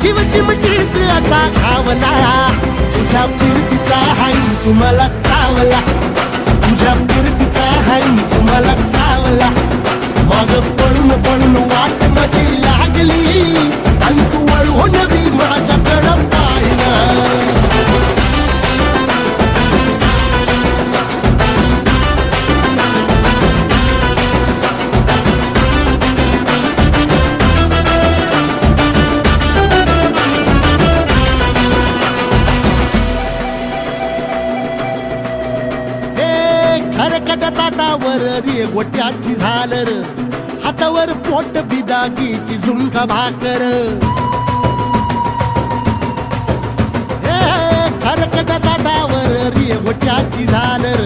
जीव चिमटीत असा घावला, तुझ्या फिरतीचा हाईच मला चावला, तुझ्या फिरतीचा हाईच मला चावला. माग पळून पळून वाट माझी लागली, आणि तू वळून बी माझ्याकडं पाहिना. खरकट ताटावर रे गोट्याची झालर, हातावर पोट बिदागीची झुणका भाकर. खरकट ताटावर रे गोट्याची झालर,